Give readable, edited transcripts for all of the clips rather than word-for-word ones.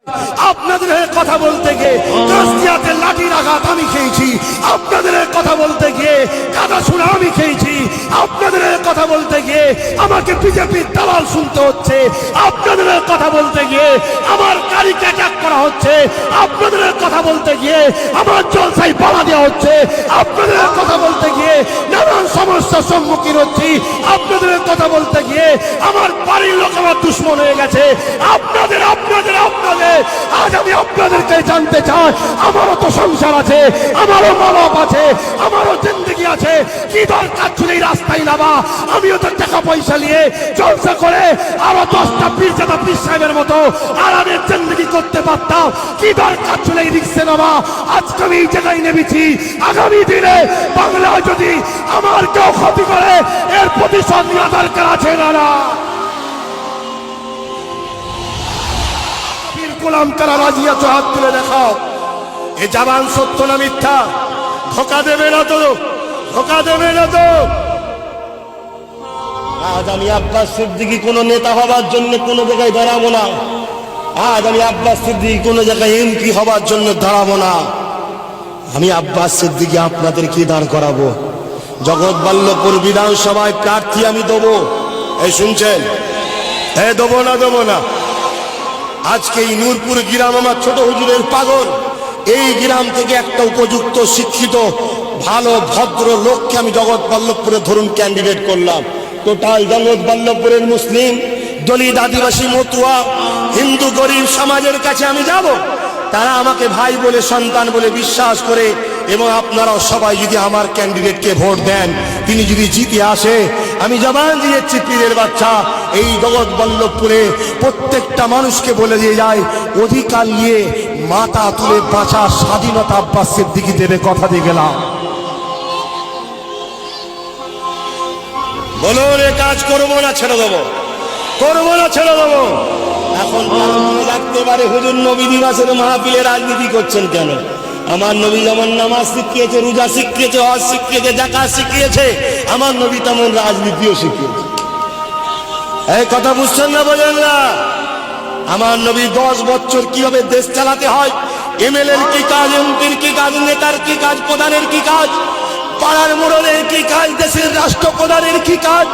আপনাদের কথা বলতে গিয়ে কাস্তিয়াতে লাঠির আঘাত আমি খেয়েছি, আপনাদের কথা বলতে গিয়ে কাদা ছুড়া আমি খেয়েছি, আপনাদের কথা বলতে গিয়ে আমাকে বিজেপির দালাল শুনতে হচ্ছে, আপনাদের কথা বলতে গিয়ে আমার গাড়িকে অ্যাটাক করা হচ্ছে, আপনাদের কথা বলতে গিয়ে আমার জলসায় বাধা দেওয়া হচ্ছে, আপনাদের কথা বলতে গিয়ে নানান সমস্যার সম্মুখীন হচ্ছি, আপনাদের কথা বলতে গিয়ে আমার বাড়ির লোক আমার দুশ্মন হয়ে গেছে। আপনাদের আপনাদের আপনাদের আজ আমি আপনাদেরকে জানতে চাই, আমারও তো সংসার আছে, আমারও মা বাপ আছে, আমারও জিন্দগি আছে, কি দরকার ছিল এই রাস্তায় নামা? আমিও তো টাকা পয়সা নিয়ে জলসা করে আরো 10টা পীরজাদা পীর সাহেবের মতো আরামের জিন্দগি করতে পারতাম, কি দরকার ছিল এই রিক্সে নামা? আজকে আমি এই জায়গায় নেমেছি, আগামী দিনে বাংলায় যদি আমার কেউ ক্ষতি করে এর প্রতিশোধ নেওয়া দরকার আছে না না? গোলাম কারা রাজি আছো? হাত তুলে দেখাও। এ জবান সত্য না মিথ্যা? ধোকা দেবে না তো, ধোকা দেবে না তো? আজ আমি আব্বাস সিদ্দিকী কোন নেতা হবার জন্য কোন জায়গায় দাঁড়াবো না। আজ আমি আব্বাস সিদ্দিকী কোন জায়গায় এমপি হবার জন্য দাঁড়াবো না। আমি আব্বাস সিদ্দিকী আপনাদেরকে দাঁড় করাবো। জগৎবল্লভপুর বিধানসভায় প্রার্থী আমি দেবো। এই শুনছেন? হ্যাঁ, দেবো না দেবো না। আজকে এই নূরপুর গ্রাম আমার ছোট হুজুরের পাগল, এই গ্রাম থেকে একটা উপযুক্ত শিক্ষিত ভালো ভদ্র লোককে আমি জগৎবল্লভপুরে ধরুন ক্যান্ডিডেট করলাম। টোটাল জগৎবল্লভপুরের মুসলিম, দলিত, আদিবাসী, মতুয়া, হিন্দু গরিব সমাজের কাছে আমি যাব, তারা আমাকে ভাই বলে সন্তান বলে বিশ্বাস করে, এবং আপনারাও সবাই যদি আমার ক্যান্ডিডেটকে ভোট দেন, তিনি যদি জিতে আসে, আমি জবান দিয়েছি পীরের বাচ্চা এই জগৎবল্লভপুরে প্রত্যেকটা মানুষকে বলে দিয়ে যায়, অধিকার নিয়ে মাথা তুলে বাঁচার স্বাধীনতা আব্বাস সিদ্দিকী দেবে, কথা দিয়ে গেলাম। বলুন, এ কাজ করবো না ছেড়ে দেবো? করবো না ছেড়ে দেবো? এখন মনে রাখতে পারে হুজুর নবী দিবসের মাহফিলে রাজনীতি করছেন কেন? আমার নবী যেমন নামাজ শিখিয়েছে, রোজা শিখিয়েছে, হজ শিখিয়েছে, যাকাত শিখিয়েছে, আমার নবী তেমন রাজনীতিও শিখিয়েছে। এই কথা বুঝছেন না? বোঝেন না? আমার নবী 10 বছর কিভাবে দেশ চালাতে হয়, এমএলএর কি কাজ, এমপির কি কাজ, নেতার কি কাজ, প্রধানের কি কাজ, পাড়ার মোড়লের কি কাজ, দেশের রাষ্ট্রপ্রধানের কি কাজ,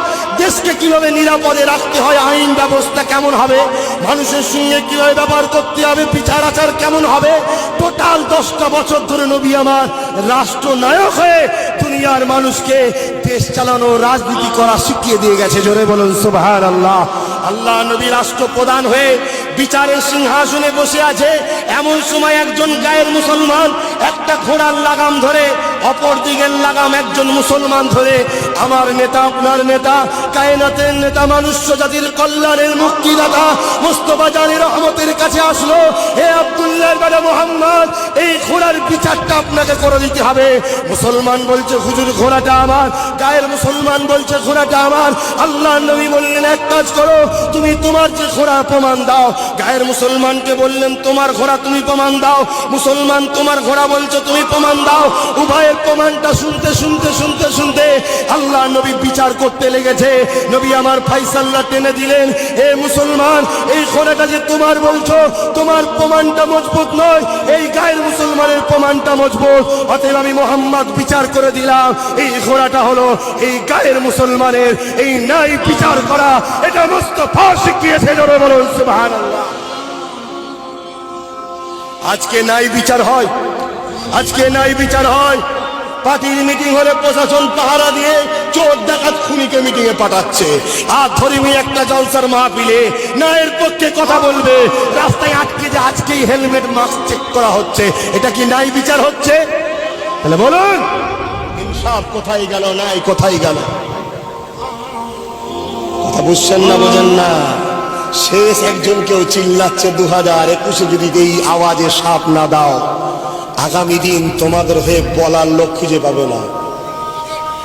দেশকে কিভাবে নিরাপদে রাখতে হয়, আইন ব্যবস্থা কেমন হবে, মানুষের সঙ্গে কিভাবে ব্যবহার করতে হবে, বিচার আচার কেমন হবে, টোটাল 10টা বছর ধরে নবী আমার রাষ্ট্রনায়ক হয়ে দুনিয়ার মানুষকে দেশ চালানো, রাজনীতি করা শিখিয়ে দিয়ে গেছে। জোরে বলুন সুবহানাল্লাহ। আল্লাহ নবী রাষ্ট্রপ্রধান হয়ে বিচারের সিংহাসনে বসে আছে, এমন সময় একজন গায়ের মুসলমান একটা ঘোড়ার লাগাম ধরে, অপর দিকের লাগাম একজন মুসলমান ধরে, আমার নেতা, আপনার নেতা, কায়নাতের নেতা, মানুষ জাতির কল্যাণের মুক্তিদাতা মুস্তাফা জানি রহমতের কাছে আসলো। হে আব্দুল্লাহর বেটা মুহাম্মদ, এই ঘোড়ার বিচারটা আপনাকে করে দিতে হবে। মুসলমান বলছে হুজুর ঘোড়াটা আমার, গায়ের মুসলমান বলছে ঘোড়াটা আমার। আল্লাহ নবী বললেন, এক কাজ করো, তুমি তোমার যে ঘোড়া প্রমাণ দাও। গায়ের মুসলমানকে বললেন, তোমার ঘোড়া তুমি প্রমাণ দাও। মুসলমান তোমার ঘোড়া বলছো, তুমি প্রমাণ দাও। উভয়ের প্রমাণটা শুনতে শুনতে শুনতে শুনতে আল্লাহ নবী বিচার করতে লেগেছে। নবী আমার ফাইসাল্লা টেনে দিলেন, হে মুসলমান, এই ঘোড়াটা যে তোমার বলছো, তোমার প্রমাণটা মজবুত নয়, এই গায়ের মুসলমানের প্রমাণটা মজবুত। অতএব আমি মুহাম্মদ বিচার করে দিলাম, এই ঘোড়াটা হলো এই গায়ের মুসলমানের। এই নাই বিচার করা, এটা মুস্তাফা শিখিয়েছে। জোরে বলুন সুবহানাল্লাহ। আজকে নাই বিচার হয়, আজকে নাই বিচার হয়। পার্টির মিটিং হলে প্রশাসন পাহারা দিয়ে চোর ডাকাত খুনিকে মিটিং এ পাঠাচ্ছে, আর ধর্মী একটা জলসার মাহফিলে ন্যায়ের পক্ষে কথা বলবে, রাস্তায় আটকে যে আজকেই হেলমেট মাস্ক চেক করা হচ্ছে, এটা কি ন্যায় বিচার হচ্ছে? তাহলে বলুন, ইনসাফ কোথায় গেল? নাই কোথায় গেল? কথা বুঝছেন না? বোঝেন না? শেষ একজন কেউ চিল্লাচ্ছে 2021-এ যদি এই আওয়াজে সাপ না দাও, আগামী দিন তোমাদের হয়ে বলার লোক খুঁজে পাবে না।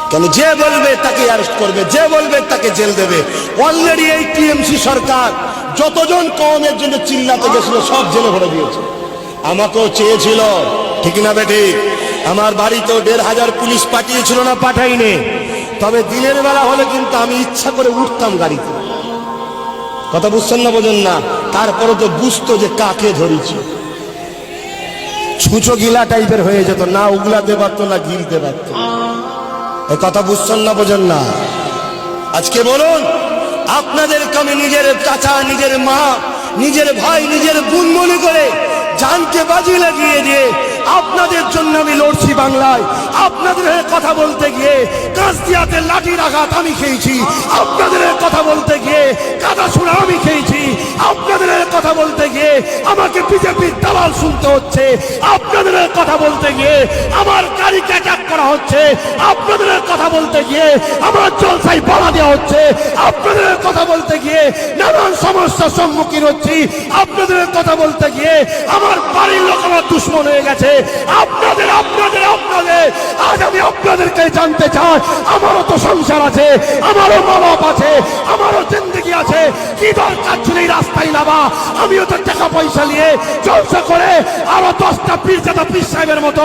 কেন? যে বলবে তাকে অ্যারেস্ট করবে, যে বলবে তাকে জেল দেবে। অলরেডি এই টিএমসি সরকার যতজন কওমের জন্য চিল্লাতে গেছিল সব জেলে ভরে দিয়েছে। আমাকেও চেয়েছিল, ঠিক না বেটি? আমার বাড়িতেও 1500 পুলিশ পাঠিয়েছিল না? পাঠাইনি। তবে দিনের বেলা হলে কিন্তু আমি ইচ্ছা করে উঠতাম গাড়িতে। কথা বুঝছেন না? বোঝেন না? তারপরে তো বুঝতো যে কাকে ধরেছি। ছুঁচো গিলা টাইপের হয়ে যেত, না উগলাতে পারতো না গিলতে পারতো। এই কথা বুঝছেন না, বোঝেন না? আজকে বলুন, আপনাদেরকে আমি নিজের চাচা, নিজের মা, নিজের ভাই, নিজের বোন মনে করে জানকে বাজি লাগিয়ে দিয়ে আপনাদের জন্য আমি লড়ছি বাংলায়। আপনাদের হয়ে কথা বলতে গিয়ে কাস্তিয়াতে লাঠির আঘাত আমি খেয়েছি, আপনাদের হয়ে কথা বলতে গিয়ে কাদা ছুড়া আমি খেয়েছি, আপনাদের হয়ে কথা বলতে গিয়ে আমাকে বিজেপির দালাল শুনতে হচ্ছে, আপনাদের হয়ে কথা বলতে গিয়ে আমার গাড়িকে অ্যাটাক করা হচ্ছে, আপনাদের হয়ে কথা বলতে গিয়ে আমার জলসায় বাধা দেওয়া হচ্ছে, আপনাদের হয়ে কথা বলতে গিয়ে নানান সমস্যার সম্মুখীন হচ্ছি, আপনাদের হয়ে কথা বলতে গিয়ে আমার বাড়ির লোক আমার দুশ্মন হয়ে গেছে। আপনাদের আপনাদের আপনাদের আজ আমি আপনাদেরকে জানতে চাই, আমারও তো সংসার আছে, আমারও মা বাপ আছে, আমারও জিন্দগি আছে, কি দরকার ছিল এই রাস্তায় নামা? আমিও তো টাকা পয়সা নিয়ে জলসা করে আরো 10টা পীরজাদা পীর সাহেবের মতো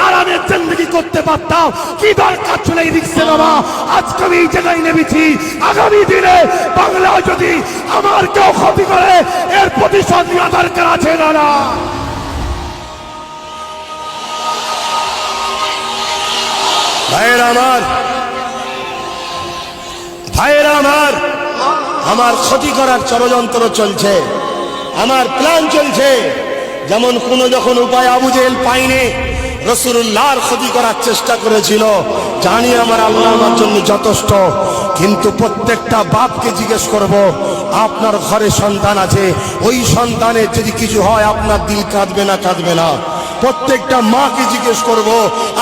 আরামের জিন্দগি করতে পারতাম, কি দরকার ছিল এই রিক্সে নামা? আজকে আমি এই জায়গায় নেমেছি, আগামী দিনে বাংলায় যদি আমার কেউ ক্ষতি করে এর প্রতিশোধ নেওয়া দরকার আছে না না? ভাইয়েরা আমার, ভাইয়েরা আমার, আমার ক্ষতি করার ষড়যন্ত্র চলছে, আমার প্ল্যান চলছে। যেমন কোন যখন উপায় আবু জেহেল পাইনি, রাসূলুল্লাহর ক্ষতি করার চেষ্টা করেছিল। জানি আমার আল্লাহ আমার জন্য যথেষ্ট, কিন্তু প্রত্যেকটা বাপকে জিজ্ঞেস করব, আপনার ঘরে সন্তান আছে, ওই সন্তানের যদি কিছু হয় আপনার দিল কাঁদবে না কাঁদবে না? প্রত্যেকটা মাকে জিজ্ঞেস করব,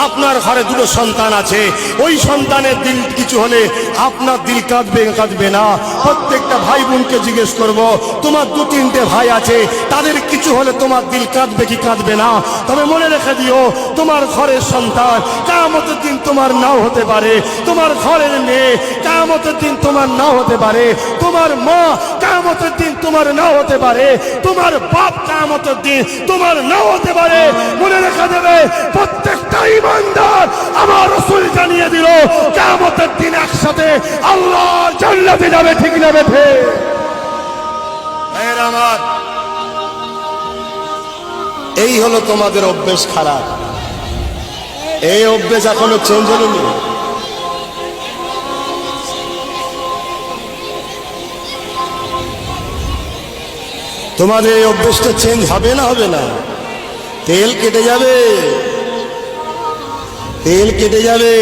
আপনার ঘরে দুটো সন্তান আছে, ওই সন্তানের দিল কিছু হলে আপনার দিল কাঁদবে কাঁদবে না? প্রত্যেকটা ভাই বোনকে জিজ্ঞেস করব, তোমার 2-3টে ভাই আছে, তাদের কিছু হলে তোমার দিল কাঁদবে কি কাঁদবে না? তবে মনে রেখে দিও, তোমার ঘরের সন্তান কিয়ামতের দিন তোমার নাও হতে পারে, তোমার ঘরের মেয়ে কিয়ামতের দিন তোমার নাও হতে পারে, তোমার মা কিয়ামতের দিন তোমার নাও হতে পারে, তোমার বাপ কিয়ামতের দিন তোমার নাও হতে পারে। মনে রেখে দেবে, প্রত্যেকটা ইমানদার আমার রাসূল জানিয়ে দিল কিয়ামতের দিন একসাথে আল্লাহ জান্নাতে যাবে, ঠিক না বেঠে? আমার এই হলো তোমাদের অভ্যেস খারাপ, এই অভ্যেস এখনো চেঞ্জ হয়নি। তোমাদের এই অভ্যেসটা চেঞ্জ হবে না, হবে না? তেল কেটে যাবে, তেল কেটে যাবে।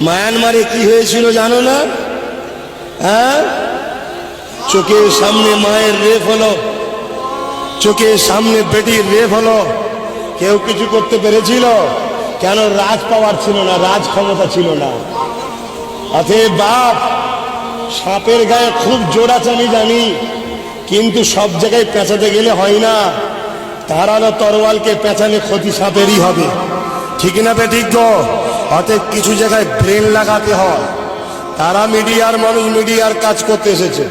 মায়ানমারে কি হয়েছিল জানো না? হ্যাঁ, চোখের সামনে মায়ের রেপ হলো, চোখের সামনে বেটির রেপ হলো, কেউ কিছু করতে পেরেছিল? কেন? রাজ পাওয়ার ছিল না, রাজ ক্ষমতা ছিল না। অতএব বাপ, সাপের গায়ে খুব জোর আছে আমি জানি, কিন্তু সব জায়গায় পেঁচাতে গেলে হয় না। ধারালো তরোয়ালকে পেঁচালে ক্ষতি সাপেরই হবে, ঠিক না বেঠিক গো? অতএব কিছু জায়গায় ব্রেন লাগাতে হয়। তারা মিডিয়ার মানুষ, মিডিয়ার কাজ করতে এসেছে।